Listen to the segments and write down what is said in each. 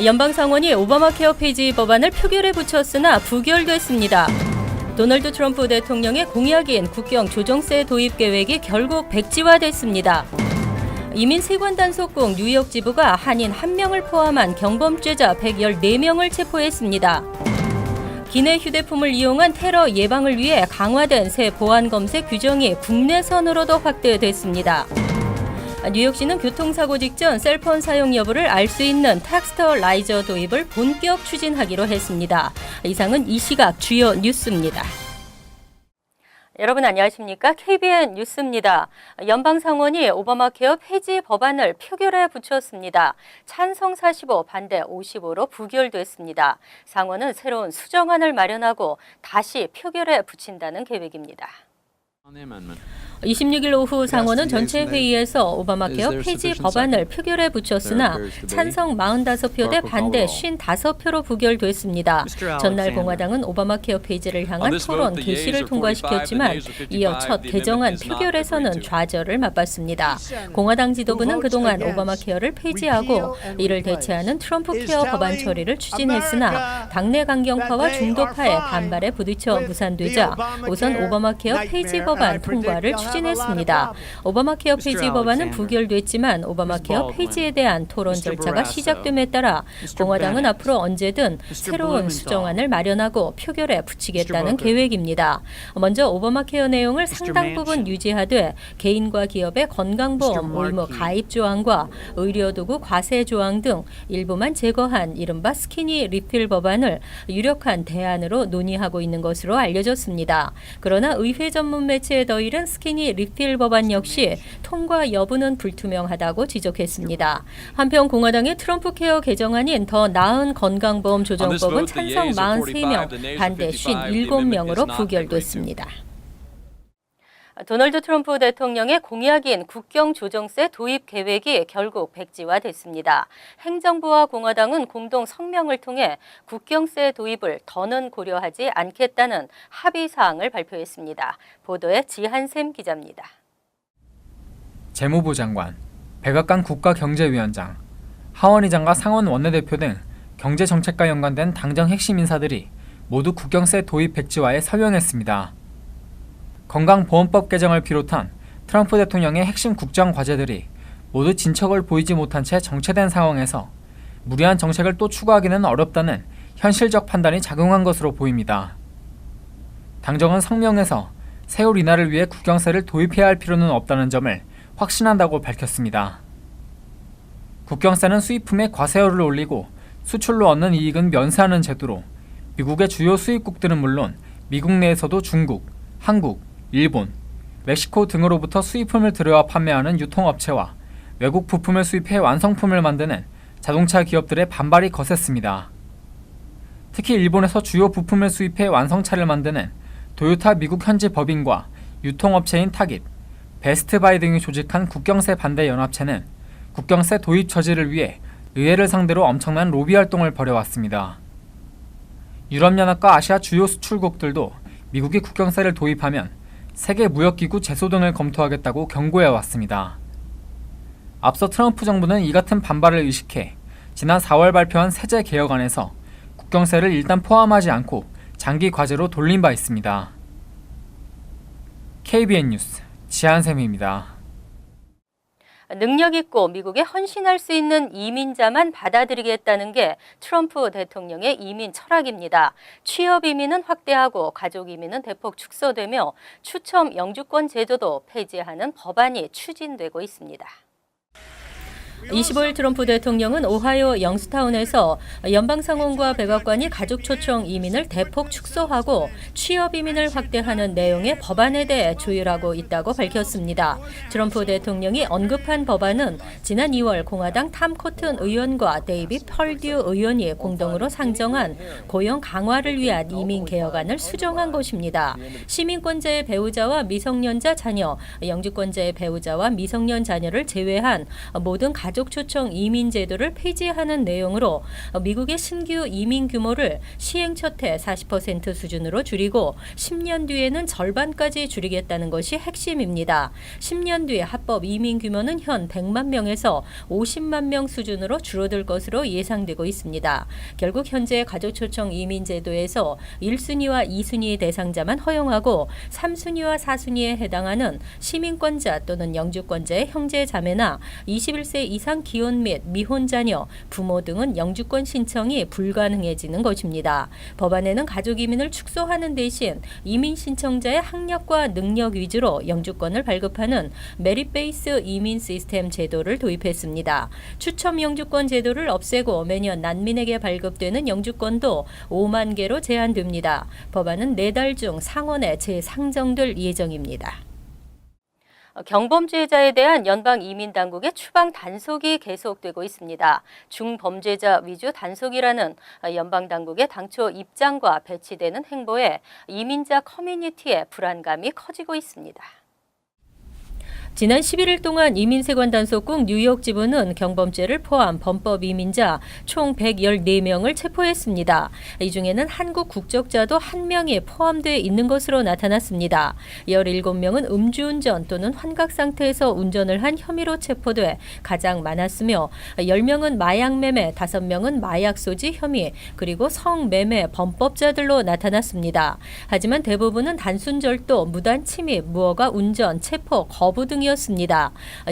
연방상원이 오바마 케어 폐지 법안을 표결에 붙였으나 부결됐습니다. 도널드 트럼프 대통령의 공약인 국경 조정세 도입 계획이 결국 백지화됐습니다. 이민 세관 단속국 뉴욕 지부가 한인 1명을 포함한 경범죄자 114명을 체포했습니다. 기내 휴대폰을 이용한 테러 예방을 위해 강화된 새 보안 검색 규정이 국내선으로도 확대됐습니다. 뉴욕시는 교통사고 직전 셀폰 사용 여부를 알 수 있는 텍스터 라이저 도입을 본격 추진하기로 했습니다. 이상은 이 시각 주요 뉴스입니다. 여러분 안녕하십니까? KBN 뉴스입니다. 연방상원이 오바마 케어 폐지 법안을 표결에 붙였습니다. 찬성 45, 반대 55로 부결됐습니다. 상원은 새로운 수정안을 마련하고 다시 표결에 붙인다는 계획입니다. 26일 오후 상원은 전체 회의에서 오바마 케어 폐지 법안을 표결에 붙였으나 찬성 45표 대 반대 55표로 부결됐습니다. 전날 공화당은 오바마 케어 폐지를 향한 토론 개시를 통과시켰지만 이어 첫 개정안 표결에서는 좌절을 맛봤습니다. 공화당 지도부는 그동안 오바마 케어를 폐지하고 이를 대체하는 트럼프 케어 법안 처리를 추진했으나 당내 강경파와 중도파의 반발에 부딪혀 무산되자 우선 오바마 케어 폐지 법안 통과를 추진했습니다. 오바마 케어 폐지 법안은 부결됐지만 오바마 케어 폐지에 대한 토론 절차가 시작됨에 따라 공화당은 앞으로 언제든 새로운 수정안을 마련하고 표결에 붙이겠다는 계획입니다. 먼저 오바마 케어 내용을 상당 부분 유지하되 개인과 기업의 건강보험 의무 가입 조항과 의료도구 과세 조항 등 일부만 제거한 이른바 스키니 리필 법안을 유력한 대안으로 논의하고 있는 것으로 알려졌습니다. 그러나 의회 전문 매체에 더일은 스키니 리필 법안 역시 통과 여부는 불투명하다고 지적했습니다. 한편 공화당의 트럼프 케어 개정안인 더 나은 건강보험 조정법은 찬성 43명, 반대 57명으로 부결됐습니다. 도널드 트럼프 대통령의 공약인 국경 조정세 도입 계획이 결국 백지화됐습니다. 행정부와 공화당은 공동 성명을 통해 국경세 도입을 더는 고려하지 않겠다는 합의 사항을 발표했습니다. 보도에 지한샘 기자입니다. 재무부 장관, 백악관 국가경제위원장, 하원 의장과 상원 원내대표 등 경제정책과 연관된 당정 핵심 인사들이 모두 국경세 도입 백지화에 서명했습니다. 건강보험법 개정을 비롯한 트럼프 대통령의 핵심 국정 과제들이 모두 진척을 보이지 못한 채 정체된 상황에서 무리한 정책을 또 추구하기는 어렵다는 현실적 판단이 작용한 것으로 보입니다. 당정은 성명에서 세율 인하를 위해 국경세를 도입해야 할 필요는 없다는 점을 확신한다고 밝혔습니다. 국경세는 수입품에 과세율을 올리고 수출로 얻는 이익은 면세하는 제도로 미국의 주요 수입국들은 물론 미국 내에서도 중국, 한국, 일본, 멕시코 등으로부터 수입품을 들여와 판매하는 유통업체와 외국 부품을 수입해 완성품을 만드는 자동차 기업들의 반발이 거셌습니다. 특히 일본에서 주요 부품을 수입해 완성차를 만드는 도요타 미국 현지 법인과 유통업체인 타깃, 베스트바이 등이 조직한 국경세 반대 연합체는 국경세 도입 저지를 위해 의회를 상대로 엄청난 로비 활동을 벌여왔습니다. 유럽연합과 아시아 주요 수출국들도 미국이 국경세를 도입하면 세계무역기구 제소 등을 검토하겠다고 경고해왔습니다. 앞서 트럼프 정부는 이 같은 반발을 의식해 지난 4월 발표한 세제 개혁안에서 국경세를 일단 포함하지 않고 장기 과제로 돌린 바 있습니다. KBN 뉴스 지한샘입니다. 능력 있고 미국에 헌신할 수 있는 이민자만 받아들이겠다는 게 트럼프 대통령의 이민 철학입니다. 취업 이민은 확대하고 가족 이민은 대폭 축소되며 추첨 영주권 제도도 폐지하는 법안이 추진되고 있습니다. 25일 트럼프 대통령은 오하이오 영스타운에서 연방상원과 백악관이 가족 초청 이민을 대폭 축소하고 취업 이민을 확대하는 내용의 법안에 대해 조율하고 있다고 밝혔습니다. 트럼프 대통령이 언급한 법안은 지난 2월 공화당 탐 코튼 의원과 데이빗 펄듀 의원이 공동으로 상정한 고용 강화를 위한 이민 개혁안을 수정한 것입니다. 시민권자의 배우자와 미성년자 자녀, 영주권자의 배우자와 미성년 자녀를 제외한 모든 가족 가족 초청 이민 제도를 폐지하는 내용으로 미국의 신규 이민 규모를 시행 첫 해 40% 수준으로 줄이고 10년 뒤에는 절반까지 줄이겠다는 것이 핵심입니다. 10년 뒤에 합법 이민 규모는 현 100만 명에서 50만 명 수준으로 줄어들 것으로 예상되고 있습니다. 결국 현재 가족 초청 이민 제도에서 1순위와 2순위 대상자만 허용하고 3순위와 4순위에 해당하는 시민권자 또는 영주권자의 형제 자매나 21세 이상 기혼 및 미혼 자녀, 부모 등은 영주권 신청이 불가능해지는 것입니다. 법안에는 가족 이민을 축소하는 대신 이민 신청자의 학력과 능력 위주로 영주권을 발급하는 메릿 베이스 이민 시스템 제도를 도입했습니다. 추첨 영주권 제도를 없애고 매년 난민에게 발급되는 영주권도 5만 개로 제한됩니다. 법안은 4달 중 상원에 재상정될 예정입니다. 경범죄자에 대한 연방 이민 당국의 추방 단속이 계속되고 있습니다. 중범죄자 위주 단속이라는 연방 당국의 당초 입장과 배치되는 행보에 이민자 커뮤니티의 불안감이 커지고 있습니다. 지난 11일 동안 이민세관 단속국 뉴욕 지부는 경범죄를 포함 범법 이민자 총 114명을 체포했습니다. 이 중에는 한국 국적자도 1명이 포함되어 있는 것으로 나타났습니다. 17명은 음주운전 또는 환각 상태에서 운전을 한 혐의로 체포돼 가장 많았으며 10명은 마약 매매, 5명은 마약 소지 혐의, 그리고 성매매 범법자들로 나타났습니다. 하지만 대부분은 단순 절도, 무단 침입, 무허가 운전, 체포, 거부 등이었습니다.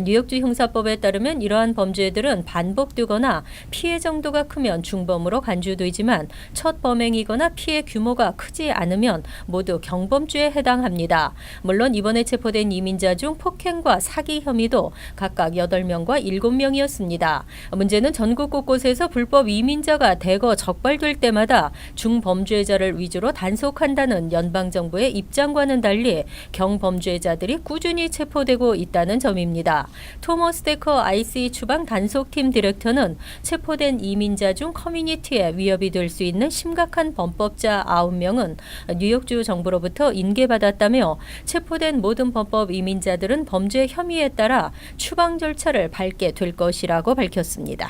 뉴욕주 형사법에 따르면 이러한 범죄들은 반복되거나 피해 정도가 크면 중범으로 간주되지만 첫 범행이거나 피해 규모가 크지 않으면 모두 경범죄에 해당합니다. 물론 이번에 체포된 이민자 중 폭행과 사기 혐의도 각각 8명과 7명이었습니다. 문제는 전국 곳곳에서 불법 이민자가 대거 적발될 때마다 중범죄자를 위주로 단속한다는 연방정부의 입장과는 달리 경범죄자들이 꾸준히 체포되고 있다는 점입니다. 토머스 데커 IC 추방 단속팀 디렉터는 체포된 이민자 중 커뮤니티에 위협이 될 수 있는 심각한 범법자 9명은 뉴욕주 정부로부터 인계받았다며 체포된 모든 범법 이민자들은 범죄 혐의에 따라 추방 절차를 밟게 될 것이라고 밝혔습니다.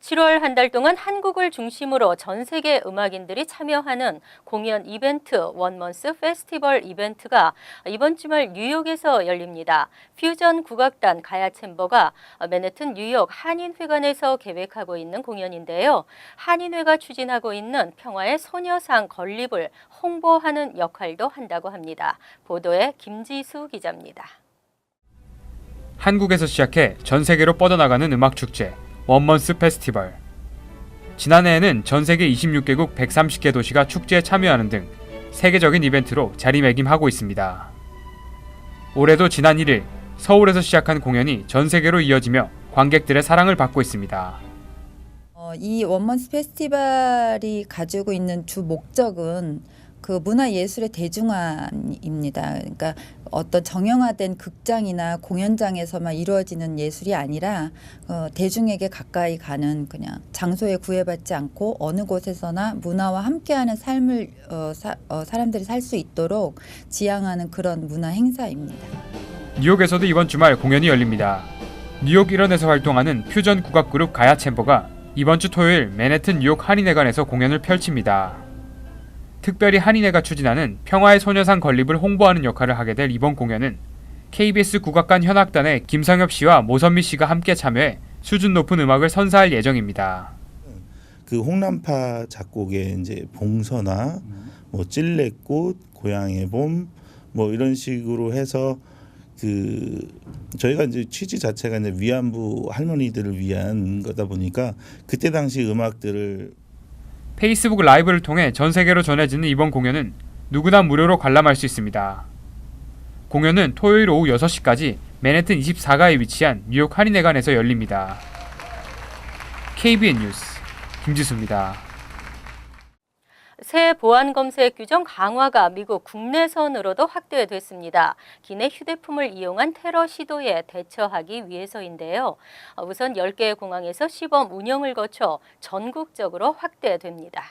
7월 한 달 동안 한국을 중심으로 전 세계 음악인들이 참여하는 공연 이벤트 원먼스 페스티벌 이벤트가 이번 주말 뉴욕에서 열립니다. 퓨전 국악단 가야 챔버가 맨해튼 뉴욕 한인회관에서 계획하고 있는 공연인데요. 한인회가 추진하고 있는 평화의 소녀상 건립을 홍보하는 역할도 한다고 합니다. 보도에 김지수 기자입니다. 한국에서 시작해 전 세계로 뻗어나가는 음악 축제 원먼스 페스티벌. 지난해에는 전 세계 26개국 130개 도시가 축제에 참여하는 등 세계적인 이벤트로 자리매김하고 있습니다. 올해도 지난 1일 서울에서 시작한 공연이 전 세계로 이어지며 관객들의 사랑을 받고 있습니다. 이 원먼스 페스티벌이 가지고 있는 주 목적은 그 문화예술의 대중화입니다. 그러니까 어떤 정형화된 극장이나 공연장에서만 이루어지는 예술이 아니라 대중에게 가까이 가는 그냥 장소에 구애받지 않고 어느 곳에서나 문화와 함께하는 삶을 사람들이 살 수 있도록 지향하는 그런 문화 행사입니다. 뉴욕에서도 이번 주말 공연이 열립니다. 뉴욕 일원에서 활동하는 퓨전 국악 그룹 가야 챔버가 이번 주 토요일 맨해튼 뉴욕 한인회관에서 공연을 펼칩니다. 특별히 한인회가 추진하는 평화의 소녀상 건립을 홍보하는 역할을 하게 될 이번 공연은 KBS 국악관 현악단의 김상엽 씨와 모선미 씨가 함께 참여해 수준 높은 음악을 선사할 예정입니다. 그 홍남파 작곡의 이제 봉서나 뭐 찔레꽃, 고향의 봄 뭐 이런 식으로 해서 그 저희가 이제 취지 자체가 이제 위안부 할머니들을 위한 거다 보니까 그때 당시 음악들을 페이스북 라이브를 통해 전 세계로 전해지는 이번 공연은 누구나 무료로 관람할 수 있습니다. 공연은 토요일 오후 6시까지 맨해튼 24가에 위치한 뉴욕 한인회관에서 열립니다. KBN 뉴스 김지수입니다. 새 보안 검색 규정 강화가 미국 국내선으로도 확대됐습니다. 기내 휴대폰을 이용한 테러 시도에 대처하기 위해서인데요. 우선 10개의 공항에서 시범 운영을 거쳐 전국적으로 확대됩니다.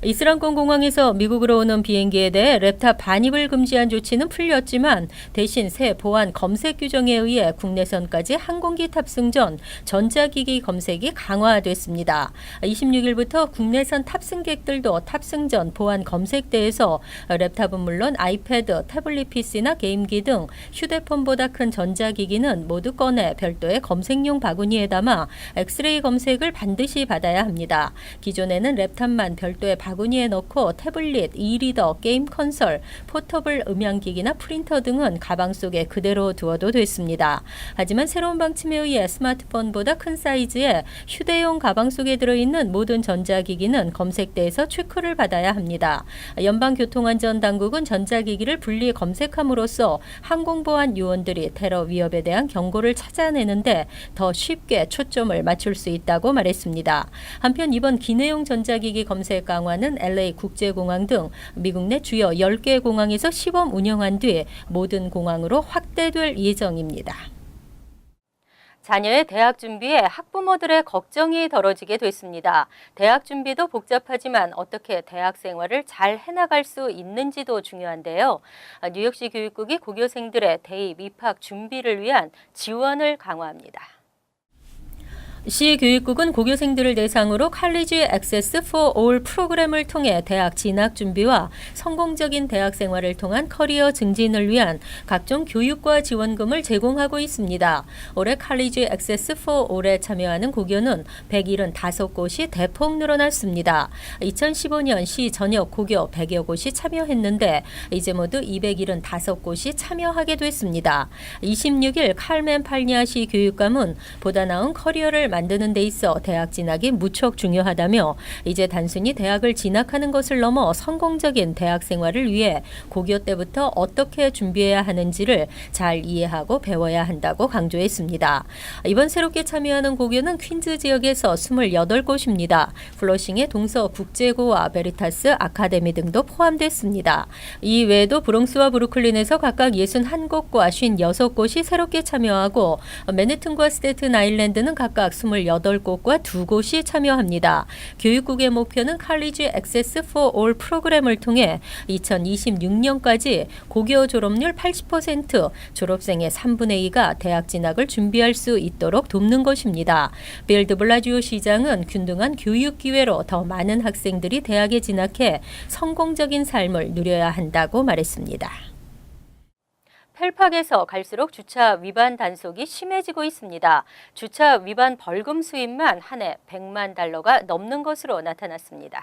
이스람권 공항에서 미국으로 오는 비행기에 대해 랩탑 반입을 금지한 조치는 풀렸지만 대신 새 보안 검색 규정에 의해 국내선까지 항공기 탑승 전 전자기기 검색이 강화됐습니다. 26일부터 국내선 탑승객들도 탑승 전 보안 검색대에서 랩탑은 물론 아이패드, 태블릿 PC나 게임기 등 휴대폰보다 큰 전자기기는 모두 꺼내 별도의 검색용 바구니에 담아 엑스레이 검색을 반드시 받아야 합니다. 기존에는 랩탑만 별도의 바구니에 넣고 태블릿, e-리더, 게임 컨솔, 포터블 음향기기나 프린터 등은 가방 속에 그대로 두어도 됐습니다. 하지만 새로운 방침에 의해 스마트폰보다 큰 사이즈의 휴대용 가방 속에 들어있는 모든 전자기기는 검색대에서 체크를 받아야 합니다. 연방교통안전당국은 전자기기를 분리 검색함으로써 항공보안 요원들이 테러 위협에 대한 경고를 찾아내는데 더 쉽게 초점을 맞출 수 있다고 말했습니다. 한편 이번 기내용 전자기기 검색 강화는 LA 국제공항 등 미국 내 주요 10개 공항에서 시범 운영한 뒤 모든 공항으로 확대될 예정입니다. 자녀의 대학 준비에 학부모들의 걱정이 덜어지게 됐습니다. 대학 준비도 복잡하지만 어떻게 대학 생활을 잘 해나갈 수 있는지도 중요한데요. 뉴욕시 교육국이 고교생들의 대입 입학 준비를 위한 지원을 강화합니다. 시 교육국은 고교생들을 대상으로 칼리지 액세스 for all 프로그램을 통해 대학 진학 준비와 성공적인 대학 생활을 통한 커리어 증진을 위한 각종 교육과 지원금을 제공하고 있습니다. 올해 칼리지 액세스 for all에 참여하는 고교는 175곳이 대폭 늘어났습니다. 2015년 시 전역 고교 100여 곳이 참여했는데 이제 모두 275곳이 참여하게 됐습니다. 26일 칼멘 팔니아시 교육감은 보다 나은 커리어를 만드는 데 있어 대학 진학이 무척 중요하다며 이제 단순히 대학을 진학하는 것을 넘어 성공적인 대학 생활을 위해 고교 때부터 어떻게 준비해야 하는지를 잘 이해하고 배워야 한다고 강조했습니다. 이번 새롭게 참여하는 고교는 퀸즈 지역에서 28곳입니다. 플러싱의 동서국제고와 베리타스 아카데미 등도 포함됐습니다. 이 외에도 브롱스와 브루클린에서 각각 61곳과 56곳이 새롭게 참여하고 맨해튼과 스테튼 아일랜드는 각각 28곳과 2곳이 참여합니다. 교육국의 목표는 칼리지 액세스 for all 프로그램을 통해 2026년까지 고교 졸업률 80%, 졸업생의 3분의 2가 대학 진학을 준비할 수 있도록 돕는 것입니다. 빌 드블라지오 시장은 균등한 교육 기회로 더 많은 학생들이 대학에 진학해 성공적인 삶을 누려야 한다고 말했습니다. 펠팍에서 갈수록 주차 위반 단속이 심해지고 있습니다. 주차 위반 벌금 수입만 한 해 100만 달러가 넘는 것으로 나타났습니다.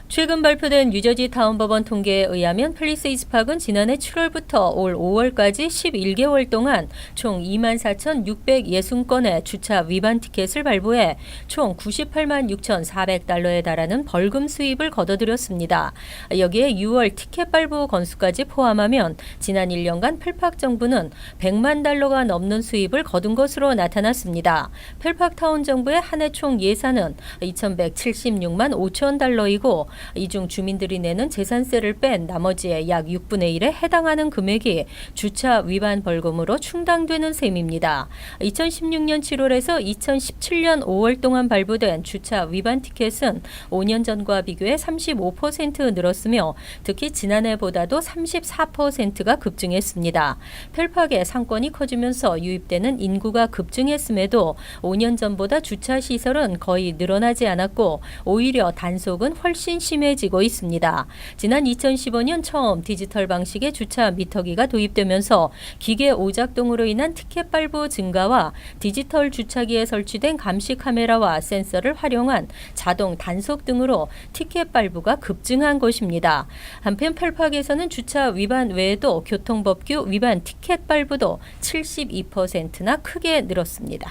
최근 발표된 뉴저지 타운 법원 통계에 의하면 팰리세이드 파크는 지난해 7월부터 올 5월까지 11개월 동안 총 24,660건의 주차 위반 티켓을 발부해 총 98만 6,400달러에 달하는 벌금 수입을 거둬들였습니다. 여기에 6월 티켓 발부 건수까지 포함하면 지난 1년간 펠팍 정부는 100만 달러가 넘는 수입을 거둔 것으로 나타났습니다. 펠팍 타운 정부의 한 해 총 예산은 2,176만 5천 달러이고 이 중 주민들이 내는 재산세를 뺀 나머지의 약 6분의 1에 해당하는 금액이 주차 위반 벌금으로 충당되는 셈입니다. 2016년 7월에서 2017년 5월 동안 발부된 주차 위반 티켓은 5년 전과 비교해 35% 늘었으며 특히 지난해보다도 34%가 급증했습니다. 펠팍의 상권이 커지면서 유입되는 인구가 급증했음에도 5년 전보다 주차 시설은 거의 늘어나지 않았고 오히려 단속은 훨씬 심해지고 있습니다. 지난 2015년 처음 디지털 방식의 주차 미터기가 도입되면서 기계 오작동으로 인한 티켓 발부 증가와 디지털 주차기에 설치된 감시 카메라와 센서를 활용한 자동 단속 등으로 티켓 발부가 급증한 것입니다. 한편 펠팍에서는 주차 위반 외에도 교통법규 위반 티켓 발부도 72%나 크게 늘었습니다.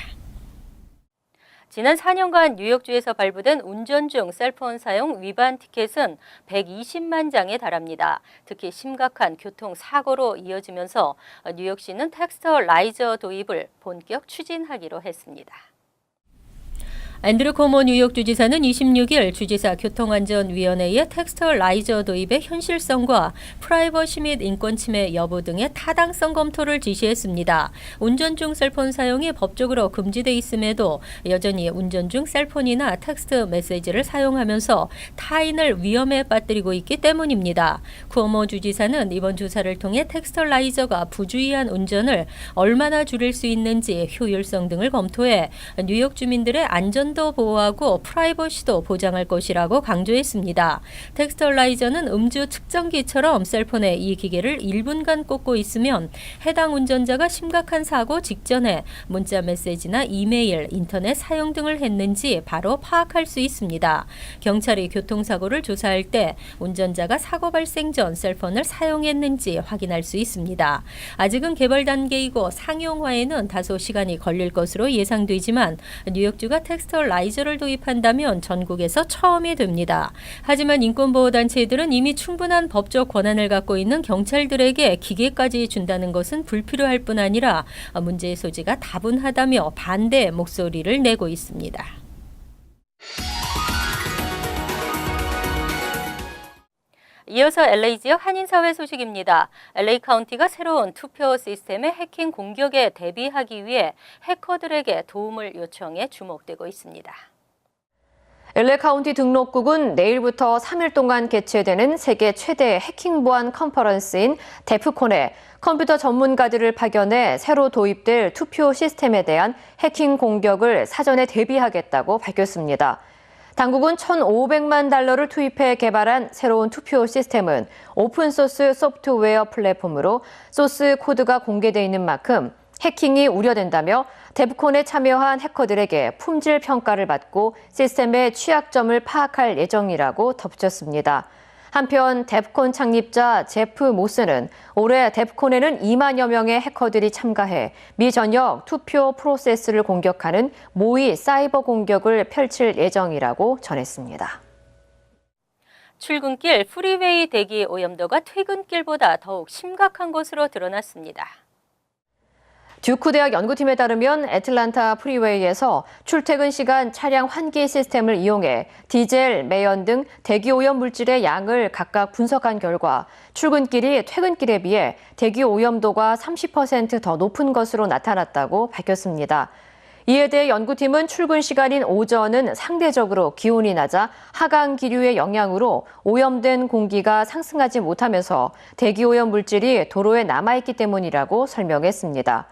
지난 4년간 뉴욕주에서 발부된 운전 중 셀폰 사용 위반 티켓은 120만 장에 달합니다. 특히 심각한 교통사고로 이어지면서 뉴욕시는 텍스터 라이저 도입을 본격 추진하기로 했습니다. 앤드류 코모 뉴욕 주지사는 26일 주지사 교통안전위원회의 텍스터라이저 도입의 현실성과 프라이버시 및 인권 침해 여부 등의 타당성 검토를 지시했습니다. 운전 중 셀폰 사용이 법적으로 금지돼 있음에도 여전히 운전 중 셀폰이나 텍스트 메시지를 사용하면서 타인을 위험에 빠뜨리고 있기 때문입니다. 쿠오모 주지사는 이번 조사를 통해 텍스터라이저가 부주의한 운전을 얼마나 줄일 수 있는지 효율성 등을 검토해 뉴욕 주민들의 안전도 보호하고 프라이버시도 보장할 것이라고 강조했습니다. 텍스터라이저는 음주 측정기처럼 셀폰에 이 기계를 1분간 꽂고 있으면 해당 운전자가 심각한 사고 직전에 문자 메시지나 이메일, 인터넷 사용 등을 했는지 바로 파악할 수 있습니다. 경찰이 교통사고를 조사할 때 운전자가 사고 발생 전 셀폰을 사용했는지 확인할 수 있습니다. 아직은 개발 단계이고 상용화에는 다소 시간이 걸릴 것으로 예상되지만 뉴욕주가 텍스터라이저를 도입한다면 전국에서 처음이 됩니다. 하지만 인권보호단체들은 이미 충분한 법적 권한을 갖고 있는 경찰들에게 기계까지 준다는 것은 불필요할 뿐 아니라 문제의 소지가 다분하다며 반대 목소리를 내고 있습니다. 이어서 LA 지역 한인사회 소식입니다. LA 카운티가 새로운 투표 시스템의 해킹 공격에 대비하기 위해 해커들에게 도움을 요청해 주목되고 있습니다. LA 카운티 등록국은 내일부터 3일 동안 개최되는 세계 최대 해킹 보안 컨퍼런스인 데프콘에 컴퓨터 전문가들을 파견해 새로 도입될 투표 시스템에 대한 해킹 공격을 사전에 대비하겠다고 밝혔습니다. 당국은 $1,500만 투입해 개발한 새로운 투표 시스템은 오픈소스 소프트웨어 플랫폼으로 소스 코드가 공개돼 있는 만큼 해킹이 우려된다며 데프콘에 참여한 해커들에게 품질 평가를 받고 시스템의 취약점을 파악할 예정이라고 덧붙였습니다. 한편 데프콘 창립자 제프 모스는 올해 데프콘에는 2만여 명의 해커들이 참가해 미 전역 투표 프로세스를 공격하는 모의 사이버 공격을 펼칠 예정이라고 전했습니다. 출근길 프리웨이 대기 오염도가 퇴근길보다 더욱 심각한 것으로 드러났습니다. 듀크 대학 연구팀에 따르면 애틀란타 프리웨이에서 출퇴근 시간 차량 환기 시스템을 이용해 디젤, 매연 등 대기오염 물질의 양을 각각 분석한 결과 출근길이 퇴근길에 비해 대기오염도가 30% 더 높은 것으로 나타났다고 밝혔습니다. 이에 대해 연구팀은 출근 시간인 오전은 상대적으로 기온이 낮아 하강 기류의 영향으로 오염된 공기가 상승하지 못하면서 대기오염 물질이 도로에 남아있기 때문이라고 설명했습니다.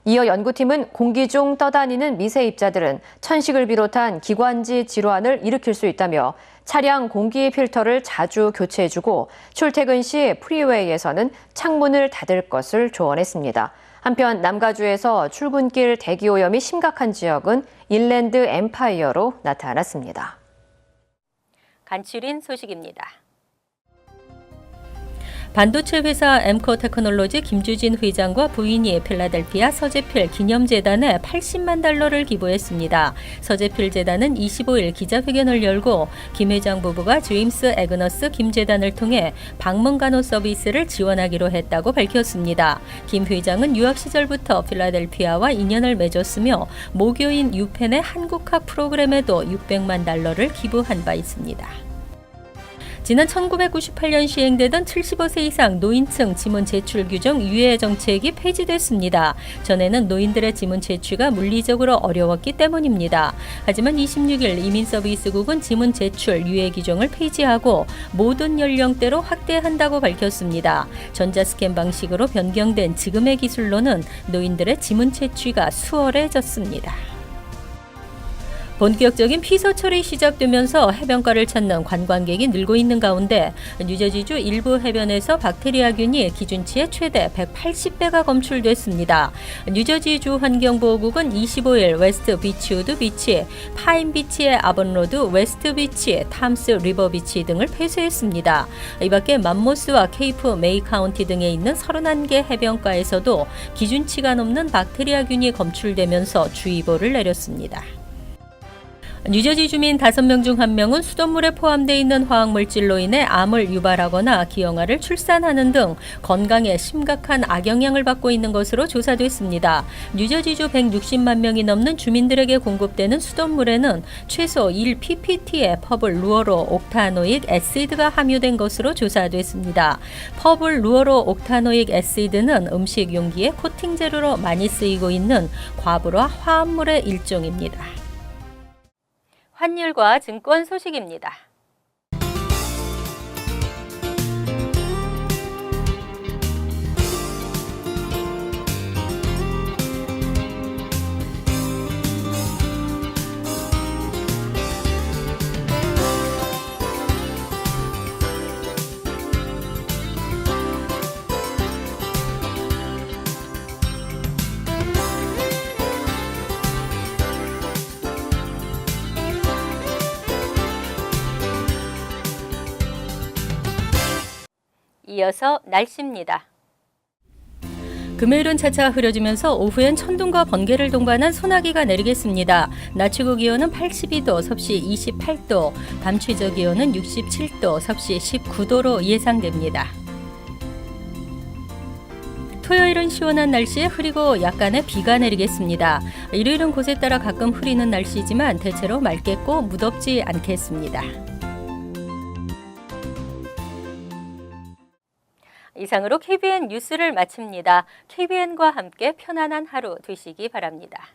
이어 연구팀은 공기 중 떠다니는 미세 입자들은 천식을 비롯한 기관지 질환을 일으킬 수 있다며 차량 공기 필터를 자주 교체해주고 출퇴근 시 프리웨이에서는 창문을 닫을 것을 조언했습니다. 한편 남가주에서 출근길 대기오염이 심각한 지역은 인랜드 엠파이어로 나타났습니다. 간추린 소식입니다. 반도체 회사 엠코 테크놀로지 김주진 회장과 부인이 필라델피아 서재필 기념재단에 $80만 기부했습니다. 서재필 재단은 25일 기자회견을 열고 김 회장 부부가 제임스 애그너스 김 재단을 통해 방문 간호 서비스를 지원하기로 했다고 밝혔습니다. 김 회장은 유학 시절부터 필라델피아와 인연을 맺었으며 모교인 유펜의 한국학 프로그램에도 $600만 기부한 바 있습니다. 지난 1998년 시행되던 75세 이상 노인층 지문 제출 규정 유예 정책이 폐지됐습니다. 전에는 노인들의 지문 제출가 물리적으로 어려웠기 때문입니다. 하지만 26일 이민서비스국은 지문 제출 유예 규정을 폐지하고 모든 연령대로 확대한다고 밝혔습니다. 전자스캔 방식으로 변경된 지금의 기술로는 노인들의 지문 제출가 수월해졌습니다. 본격적인 피서 철이 시작되면서 해변가를 찾는 관광객이 늘고 있는 가운데 뉴저지주 일부 해변에서 박테리아균이 기준치의 최대 180배가 검출됐습니다. 뉴저지주 환경보호국은 25일 웨스트 비치우드 비치, 파인 비치의 아번로드 웨스트 비치, 탐스 리버 비치 등을 폐쇄했습니다. 이 밖에 맘모스와 케이프 메이 카운티 등에 있는 31개 해변가에서도 기준치가 넘는 박테리아균이 검출되면서 주의보를 내렸습니다. 뉴저지 주민 5명 중 1명은 수돗물에 포함되어 있는 화학물질로 인해 암을 유발하거나 기형아를 출산하는 등 건강에 심각한 악영향을 받고 있는 것으로 조사됐습니다. 뉴저지주 160만 명이 넘는 주민들에게 공급되는 수돗물에는 최소 1ppt의 퍼블 루어로 옥타노익 애시드가 함유된 것으로 조사됐습니다. 퍼블 루어로 옥타노익 애시드는 음식 용기에 코팅 재료로 많이 쓰이고 있는 과부하 화합물의 일종입니다. 환율과 증권 소식입니다. 이어서 날씨입니다. 금요일은 차차 흐려지면서 오후엔 천둥과 번개를 동반한 소나기가 내리겠습니다. 낮 최고 기온은 82도, 섭씨 28도, 밤 최저 기온은 67도, 섭씨 19도로 예상됩니다. 토요일은 시원한 날씨에 흐리고 약간의 비가 내리겠습니다. 일요일은 곳에 따라 가끔 흐리는 날씨지만 대체로 맑겠고 무덥지 않겠습니다. 이상으로 KBN 뉴스를 마칩니다. KBN과 함께 편안한 하루 되시기 바랍니다.